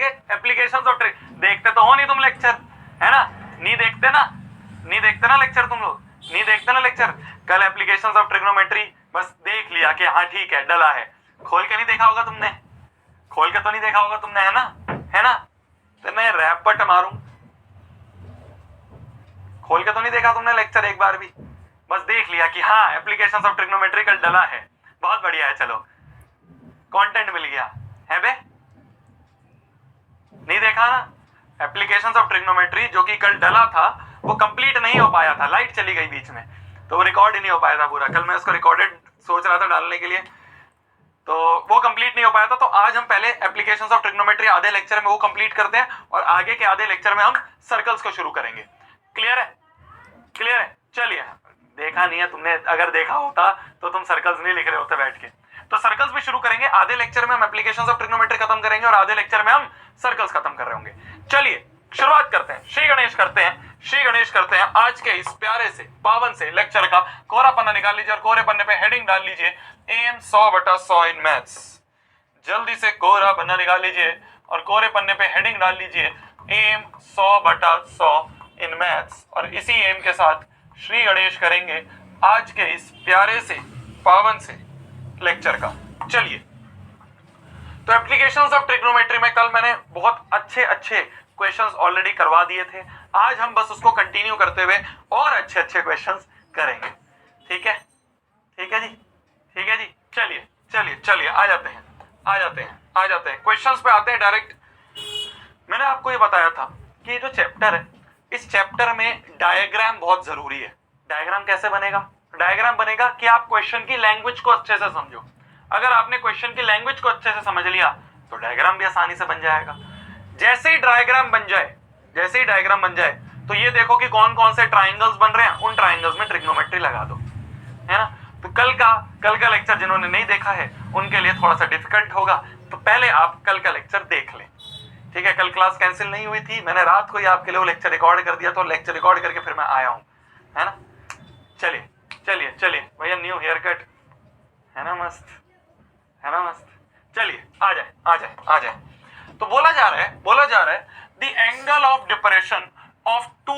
करेंगे applications of देखते तो हो नहीं तुम लेक्चर, है ना? नहीं देखते ना लेक्चर तुम लोग, नहीं देखते ना लेक्चर। कल एप्लीकेशंस ऑफ ट्रिग्नोमेट्री बस देख लिया कि हाँ ठीक है डला है, खोल के नहीं देखा होगा तुमने, खोल के तो नहीं देखा होगा तुमने, है ना? तो मैं रैपट मारूं, खोल के तो नहीं देखा तुमने लेक्चर एक बार भी, बस देख लिया कि हाँ एप्लीकेशंस ऑफ ट्रिग्नोमेट्री कल डला है, बहुत बढ़िया है, चलो कंटेंट मिल गया है बे। नहीं देखा ना एप्लीकेशंस ऑफ ट्रिग्नोमेट्री जो कि कल डला था, वो कंप्लीट नहीं हो पाया था, लाइट चली गई बीच में, तो वो रिकॉर्ड ही नहीं हो पाया था पूरा। कल मैं उसको रिकॉर्डेड सोच रहा था डालने के लिए, तो वो कंप्लीट नहीं हो पाया था। तो आज हम पहले एप्लीकेशंस ऑफ ट्रिग्नोमेट्री आधे लेक्चर में वो कंप्लीट करते हैं और आगे के आधे लेक्चर में हम सर्कल्स को शुरू करेंगे। क्लियर है? क्लियर है? चलिए, देखा नहीं है तुमने, अगर देखा होता तो तुम सर्कल्स नहीं लिख रहे होते बैठ के। तो सर्कल्स भी शुरू करेंगे आधे लेक्चर में, हम एप्लीकेशंस ऑफ ट्रिग्नोमेट्री खत्म करेंगे और आधे लेक्चर में हम सर्कल्स खत्म कर रहे होंगे। चलिए शुरुआत करते हैं, श्री गणेश करते हैं आज के इस प्यारे से पावन से लेक्चर का। कोरा पन्ना निकाल लीजिए और कोरे पन्ने पे हेडिंग डाल लीजिए एम 100/100 इन मैथ्स। जल्दी से कोरा पन्ना निकाल लीजिए और कोरे पन्ने पे हेडिंग डाल लीजिए एम 100/100 इन मैथ्स। और इसी एम के साथ श्री गणेश करेंगे आज के इस प्यारे से पावन से लेक्चर का। चलिए, तो एप्लीकेशंस ऑफ ट्रिग्नोमेट्री में कल मैंने बहुत अच्छे क्वेश्चंस ऑलरेडी करवा दिए थे, आज हम बस उसको कंटिन्यू करते हुए और अच्छे क्वेश्चंस करेंगे। ठीक है जी। चलिए आ जाते हैं क्वेश्चंस पे आते हैं डायरेक्ट। मैंने आपको ये बताया था कि जो चैप्टर है, इस चैप्टर में डायग्राम बहुत जरूरी है। डायग्राम कैसे बनेगा? डायग्राम बनेगा कि आप क्वेश्चन की लैंग्वेज को अच्छे से समझो। अगर आपने क्वेश्चन की लैंग्वेज को अच्छे से समझ लिया तो डायग्राम भी आसानी से बन जाएगा। जैसे ही डायग्राम बन जाए तो ये देखो कि कौन कौन से ट्राइंगल्स बन रहे हैं, उन ट्राइंगल्स में ट्रिग्नोमेट्री लगा दो, है ना? तो कल का लेक्चर जिन्होंने नहीं देखा है उनके लिए थोड़ा सा डिफिकल्ट होगा, तो पहले आप कल का लेक्चर देख लें। ठीक है, कल क्लास कैंसिल नहीं हुई थी, मैंने रात को ही आपके लिए वो लेक्चर रिकॉर्ड कर दिया, तो लेक्चर रिकॉर्ड करके फिर मैं आया हूं, है ना? चलिए भैया, न्यू हेयर कट है ना, मस्त। चलिए आ जाए। तो बोला जा रहा है the angle of depression of to